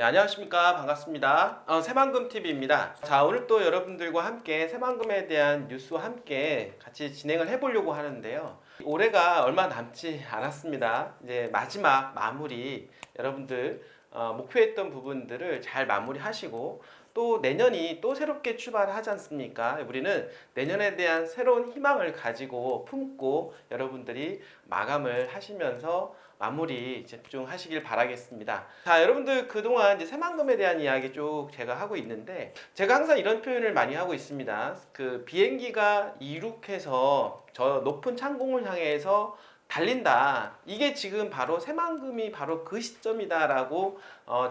네, 안녕하십니까. 반갑습니다. 새만금TV입니다. 자, 오늘 또 여러분들과 함께 새만금에 대한 뉴스와 함께 같이 진행을 해보려고 하는데요. 올해가 얼마 남지 않았습니다. 이제 마지막 마무리, 여러분들 목표했던 부분들을 잘 마무리하시고 또 내년이 또 새롭게 출발하지 않습니까? 우리는 내년에 대한 새로운 희망을 가지고 품고 여러분들이 마감을 하시면서 마무리 집중하시길 바라겠습니다. 자, 여러분들 그동안 이제 새만금에 대한 이야기 쭉 제가 하고 있는데 제가 항상 이런 표현을 많이 하고 있습니다. 그 비행기가 이륙해서 저 높은 창공을 향해서 달린다. 이게 지금 바로 새만금이 바로 그 시점이다라고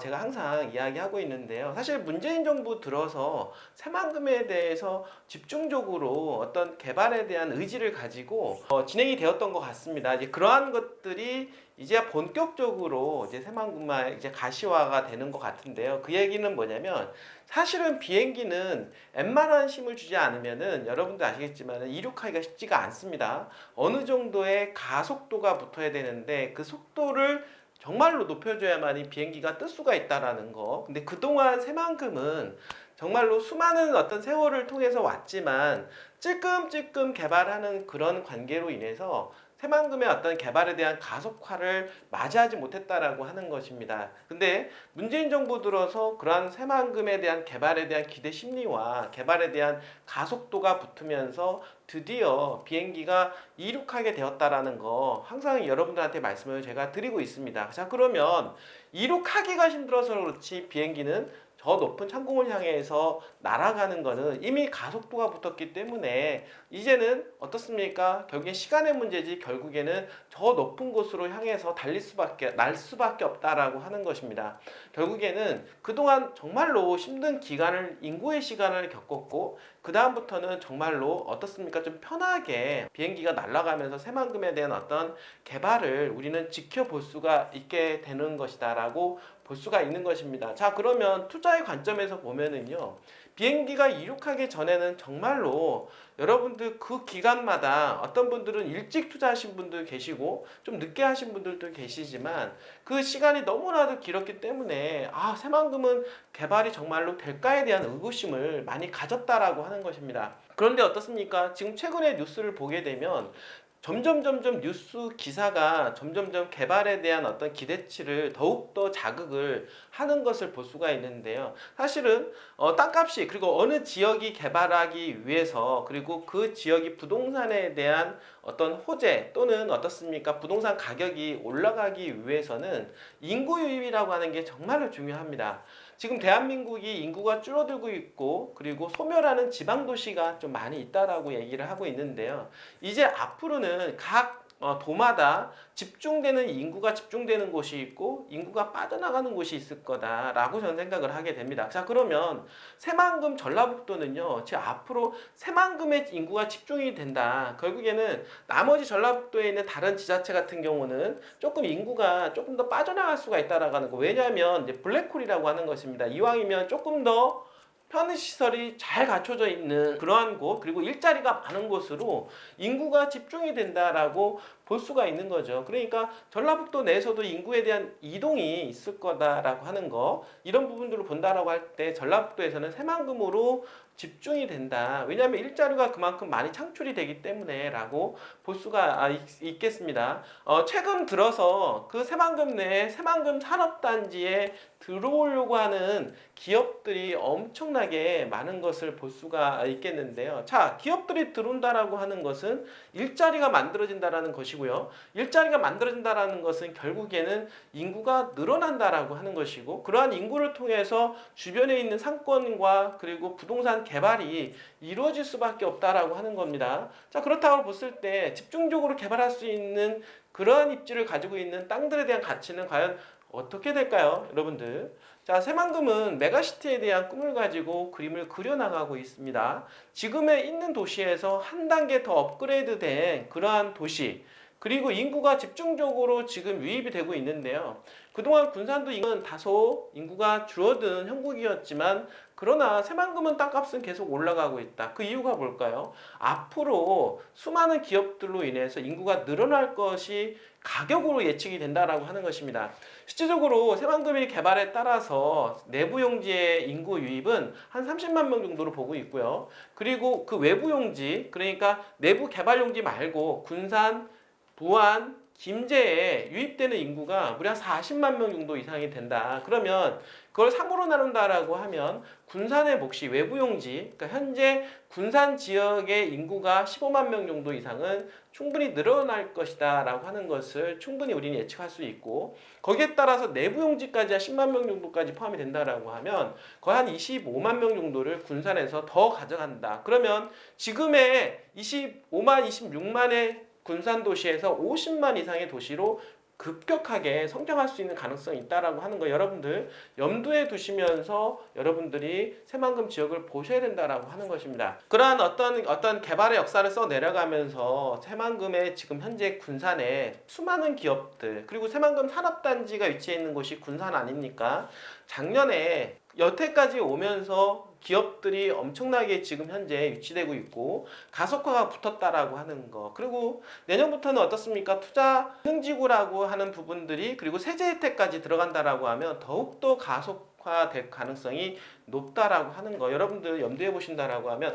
제가 항상 이야기하고 있는데요. 사실 문재인 정부 들어서 새만금에 대해서 집중적으로 어떤 개발에 대한 의지를 가지고 진행이 되었던 것 같습니다. 이제 그러한 것들이 이제 본격적으로 이제 새만금만 이제 가시화가 되는 것 같은데요. 그 얘기는 뭐냐면 사실은 비행기는 웬만한 힘을 주지 않으면은 여러분도 아시겠지만 이륙하기가 쉽지가 않습니다. 어느 정도의 가속도가 붙어야 되는데 그 속도를 정말로 높여줘야만이 비행기가 뜰 수가 있다라는 거. 근데 그동안 새만금은 정말로 수많은 어떤 세월을 통해서 왔지만 찔끔찔끔 개발하는 그런 관계로 인해서 새만금의 어떤 개발에 대한 가속화를 맞이하지 못했다라고 하는 것입니다. 근데 문재인 정부 들어서 그러한 새만금에 대한 개발에 대한 기대 심리와 개발에 대한 가속도가 붙으면서 드디어 비행기가 이륙하게 되었다라는 거 항상 여러분들한테 말씀을 제가 드리고 있습니다. 자, 그러면 이륙하기가 힘들어서 그렇지 비행기는 저 높은 창공을 향해서 날아가는 거는 이미 가속도가 붙었기 때문에 이제는 어떻습니까? 결국엔 시간의 문제지 결국에는 저 높은 곳으로 향해서 날 수밖에 없다라고 하는 것입니다. 결국에는 그동안 정말로 힘든 기간을 인구의 시간을 겪었고 그 다음부터는 정말로 어떻습니까? 좀 편하게 비행기가 날아가면서 새만금에 대한 어떤 개발을 우리는 지켜볼 수가 있게 되는 것이다라고 볼 수가 있는 것입니다. 자, 그러면 투자의 관점에서 보면은요. 비행기가 이륙하기 전에는 정말로 여러분들 그 기간마다 어떤 분들은 일찍 투자하신 분들 계시고 좀 늦게 하신 분들도 계시지만 그 시간이 너무나도 길었기 때문에 새만금은 개발이 정말로 될까에 대한 의구심을 많이 가졌다라고 하는 것입니다. 그런데 어떻습니까? 지금 최근에 뉴스를 보게 되면 점점 뉴스 기사가 점점 개발에 대한 어떤 기대치를 더욱더 자극을 하는 것을 볼 수가 있는데요. 사실은 땅값이 그리고 어느 지역이 개발하기 위해서 그리고 그 지역이 부동산에 대한 어떤 호재 또는 어떻습니까? 부동산 가격이 올라가기 위해서는 인구 유입이라고 하는 게 정말로 중요합니다. 지금 대한민국이 인구가 줄어들고 있고 그리고 소멸하는 지방 도시가 좀 많이 있다라고 얘기를 하고 있는데요. 이제 앞으로는 각 도마다 인구가 집중되는 곳이 있고 인구가 빠져나가는 곳이 있을 거다라고 저는 생각을 하게 됩니다. 자, 그러면 새만금 전라북도는요. 지금 앞으로 새만금의 인구가 집중이 된다. 결국에는 나머지 전라북도에 있는 다른 지자체 같은 경우는 조금 인구가 조금 더 빠져나갈 수가 있다라고 하는 거. 왜냐하면 이제 블랙홀이라고 하는 것입니다. 이왕이면 조금 더 편의시설이 잘 갖춰져 있는 그러한 곳 그리고 일자리가 많은 곳으로 인구가 집중이 된다라고 볼 수가 있는 거죠. 그러니까 전라북도 내에서도 인구에 대한 이동이 있을 거다라고 하는 거 이런 부분들을 본다라고 할 때 전라북도에서는 새만금으로 집중이 된다. 왜냐하면 일자리가 그만큼 많이 창출이 되기 때문에 라고 볼 수가 있겠습니다. 최근 들어서 그 새만금 내에 새만금 산업단지에 들어오려고 하는 기업들이 엄청나게 많은 것을 볼 수가 있겠는데요. 자, 기업들이 들어온다라고 하는 것은 일자리가 만들어진다라는 것이고요. 일자리가 만들어진다라는 것은 결국에는 인구가 늘어난다라고 하는 것이고 그러한 인구를 통해서 주변에 있는 상권과 그리고 부동산 개발이 이루어질 수밖에 없다라고 하는 겁니다. 자, 그렇다고 봤을 때 집중적으로 개발할 수 있는 그러한 입지를 가지고 있는 땅들에 대한 가치는 과연 어떻게 될까요? 여러분들. 자, 새만금은 메가시티에 대한 꿈을 가지고 그림을 그려나가고 있습니다. 지금에 있는 도시에서 한 단계 더 업그레이드된 그러한 도시 그리고 인구가 집중적으로 지금 유입이 되고 있는데요. 그동안 군산도 다소 인구가 줄어든 형국이었지만 그러나 새만금은 땅값은 계속 올라가고 있다. 그 이유가 뭘까요? 앞으로 수많은 기업들로 인해서 인구가 늘어날 것이 가격으로 예측이 된다라고 하는 것입니다. 실질적으로 새만금의 개발에 따라서 내부 용지의 인구 유입은 한 30만 명 정도로 보고 있고요. 그리고 그 외부 용지, 그러니까 내부 개발 용지 말고 군산, 부안, 김제에 유입되는 인구가 무려 40만 명 정도 이상이 된다. 그러면 그걸 3으로 나눈다라고 하면 군산의 몫이 외부 용지, 그러니까 현재 군산 지역의 인구가 15만 명 정도 이상은 충분히 늘어날 것이다 라고 하는 것을 충분히 우리는 예측할 수 있고, 거기에 따라서 내부 용지까지 한 10만 명 정도까지 포함이 된다라고 하면 거의 한 25만 명 정도를 군산에서 더 가져간다. 그러면 지금의 25만, 26만의 군산 도시에서 50만 이상의 도시로 급격하게 성장할 수 있는 가능성이 있다라고 하는 거 여러분들 염두에 두시면서 여러분들이 새만금 지역을 보셔야 된다라고 하는 것입니다. 그러한 어떤 개발의 역사를 써 내려가면서 새만금의 지금 현재 군산에 수많은 기업들, 그리고 새만금 산업단지가 위치해 있는 곳이 군산 아닙니까? 작년에 여태까지 오면서 기업들이 엄청나게 지금 현재 유치되고 있고 가속화가 붙었다라고 하는 거, 그리고 내년부터는 어떻습니까? 투자 흥지구라고 하는 부분들이, 그리고 세제 혜택까지 들어간다라고 하면 더욱더 가속화될 가능성이 높다라고 하는 거 여러분들 염두에 보신다라고 하면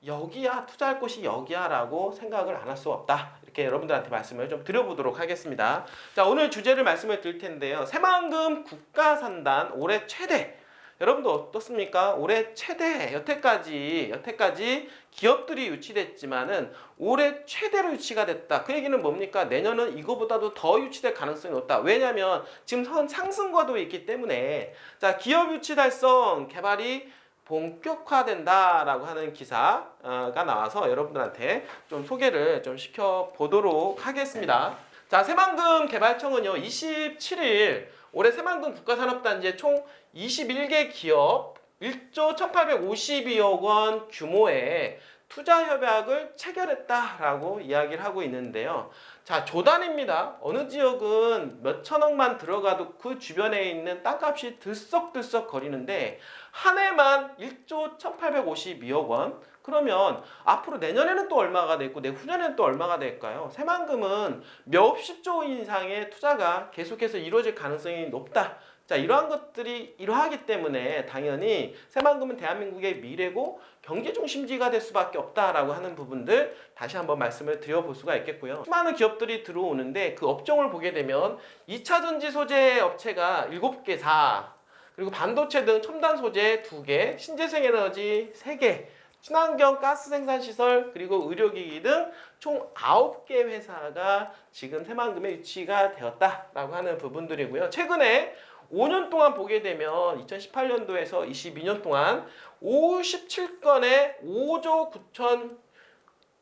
여기야, 투자할 곳이 여기야 라고 생각을 안 할 수 없다, 이렇게 여러분들한테 말씀을 좀 드려보도록 하겠습니다. 자, 오늘 주제를 말씀을 드릴 텐데요, 새만금 국가산단 올해 최대, 여러분도 어떻습니까? 올해 최대, 여태까지 기업들이 유치됐지만은 올해 최대로 유치가 됐다. 그 얘기는 뭡니까? 내년은 이거보다도 더 유치될 가능성이 높다. 왜냐하면 지금 상승과도 있기 때문에. 자, 기업 유치 달성 개발이 본격화된다라고 하는 기사가 나와서 여러분들한테 좀 소개를 좀 시켜보도록 하겠습니다. 자, 새만금 개발청은요 27일 올해 새만금 국가산업단지에 총 21개 기업 1조 1852억 원 규모의 투자 협약을 체결했다라고 이야기를 하고 있는데요. 자, 조단입니다. 어느 지역은 몇 천억만 들어가도 그 주변에 있는 땅값이 들썩들썩 거리는데 한 해만 1조 1852억 원. 그러면 앞으로 내년에는 또 얼마가 됐고 내후년에는 또 얼마가 될까요? 새만금은 몇십조 이상의 투자가 계속해서 이루어질 가능성이 높다. 자, 이러한 것들이 이러하기 때문에 당연히 새만금은 대한민국의 미래고 경제 중심지가 될 수밖에 없다라고 하는 부분들 다시 한번 말씀을 드려볼 수가 있겠고요. 수많은 기업들이 들어오는데 그 업종을 보게 되면 2차 전지 소재 업체가 7개사, 그리고 반도체 등 첨단 소재 2개, 신재생 에너지 3개, 친환경 가스 생산 시설, 그리고 의료기기 등 총 9개 회사가 지금 새만금에 유치가 되었다라고 하는 부분들이고요. 최근에 5년 동안 보게 되면 2018년도에서 22년 동안 57건의 5조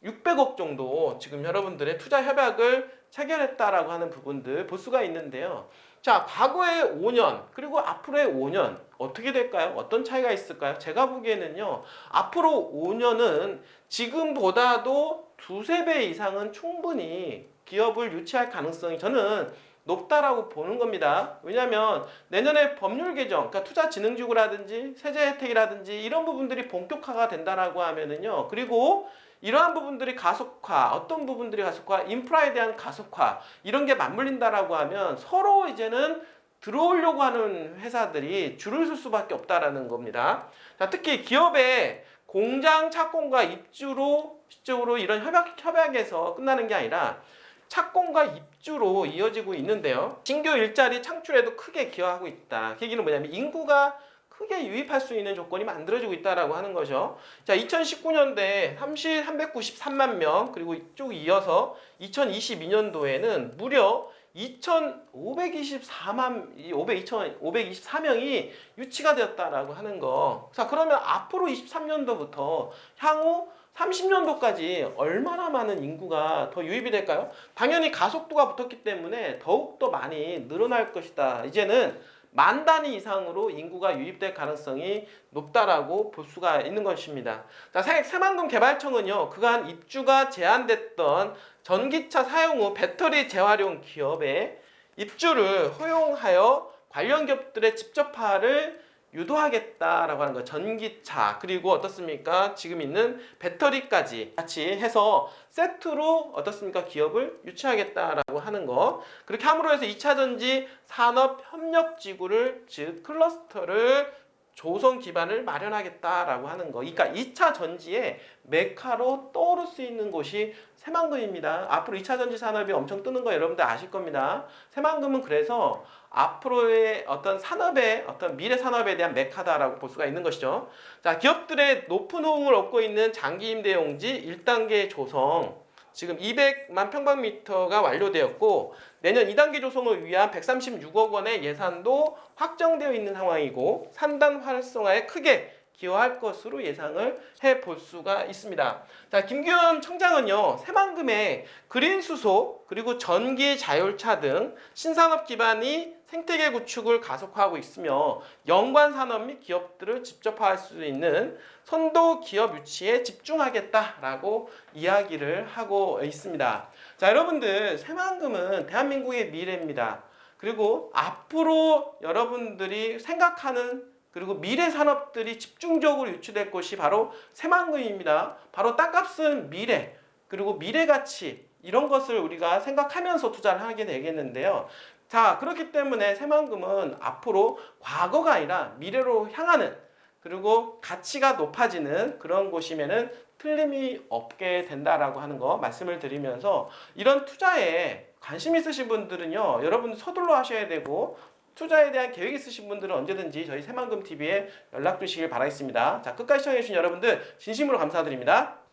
9,600억 정도 지금 여러분들의 투자 협약을 체결했다라고 하는 부분들 볼 수가 있는데요. 자, 과거의 5년 그리고 앞으로의 5년 어떻게 될까요? 어떤 차이가 있을까요? 제가 보기에는요, 앞으로 5년은 지금보다도 두세 배 이상은 충분히 기업을 유치할 가능성이 저는 높다라고 보는 겁니다. 왜냐하면 내년에 법률 개정, 그러니까 투자진흥지구라든지 세제 혜택이라든지 이런 부분들이 본격화가 된다라고 하면은요, 그리고 이러한 부분들이 가속화, 어떤 부분들이 가속화, 인프라에 대한 가속화, 이런 게 맞물린다라고 하면 서로 이제는 들어오려고 하는 회사들이 줄을 설 수밖에 없다라는 겁니다. 자, 특히 기업의 공장 착공과 입주로 실적으로 이런 협약에서 끝나는 게 아니라 착공과 입주로 이어지고 있는데요. 신규 일자리 창출에도 크게 기여하고 있다. 그 얘기는 뭐냐면 인구가 크게 유입할 수 있는 조건이 만들어지고 있다라고 하는 거죠. 자, 2019년도에 393만 명, 그리고 쭉 이어서 2022년도에는 무려 2,524명이 유치가 되었다라고 하는 거. 자, 그러면 앞으로 23년도부터 향후 30년도까지 얼마나 많은 인구가 더 유입이 될까요? 당연히 가속도가 붙었기 때문에 더욱더 많이 늘어날 것이다. 이제는 10,000 단위 이상으로 인구가 유입될 가능성이 높다라고 볼 수가 있는 것입니다. 자, 새만금 개발청은요, 그간 입주가 제한됐던 전기차 사용 후 배터리 재활용 기업의 입주를 허용하여 관련 기업들의 직접화를 유도하겠다라고 하는 거. 전기차 그리고 어떻습니까? 지금 있는 배터리까지 같이 해서 세트로 어떻습니까? 기업을 유치하겠다라고 하는 거. 그렇게 함으로 해서 2차 전지 산업 협력 지구를 즉 클러스터를 조성 기반을 마련하겠다라고 하는 거. 그러니까 2차 전지의 메카로 떠오를 수 있는 곳이 새만금입니다. 앞으로 2차 전지 산업이 엄청 뜨는 거 여러분들 아실 겁니다. 새만금은 그래서 앞으로의 어떤 산업의 어떤 미래 산업에 대한 메카다라고 볼 수가 있는 것이죠. 자, 기업들의 높은 호응을 얻고 있는 장기 임대 용지 1단계 조성. 지금 200만 평방미터가 완료되었고 내년 2단계 조성을 위한 136억 원의 예산도 확정되어 있는 상황이고 산단 활성화에 크게 기여할 것으로 예상을 해볼 수가 있습니다. 자, 김규현 청장은요, 새만금의 그린 수소 그리고 전기 자율차 등 신산업 기반이 생태계 구축을 가속화하고 있으며 연관 산업 및 기업들을 직접화할 수 있는 선도 기업 유치에 집중하겠다라고 이야기를 하고 있습니다. 자, 여러분들 새만금은 대한민국의 미래입니다. 그리고 앞으로 여러분들이 생각하는 그리고 미래 산업들이 집중적으로 유치될 곳이 바로 새만금입니다. 바로 땅값은 미래, 그리고 미래 가치 이런 것을 우리가 생각하면서 투자를 하게 되겠는데요. 자, 그렇기 때문에 새만금은 앞으로 과거가 아니라 미래로 향하는 그리고 가치가 높아지는 그런 곳이면은 틀림이 없게 된다라고 하는 거 말씀을 드리면서 이런 투자에 관심 있으신 분들은요, 여러분 서둘러 하셔야 되고 투자에 대한 계획 있으신 분들은 언제든지 저희 새만금TV에 연락 주시길 바라겠습니다. 자, 끝까지 시청해주신 여러분들 진심으로 감사드립니다.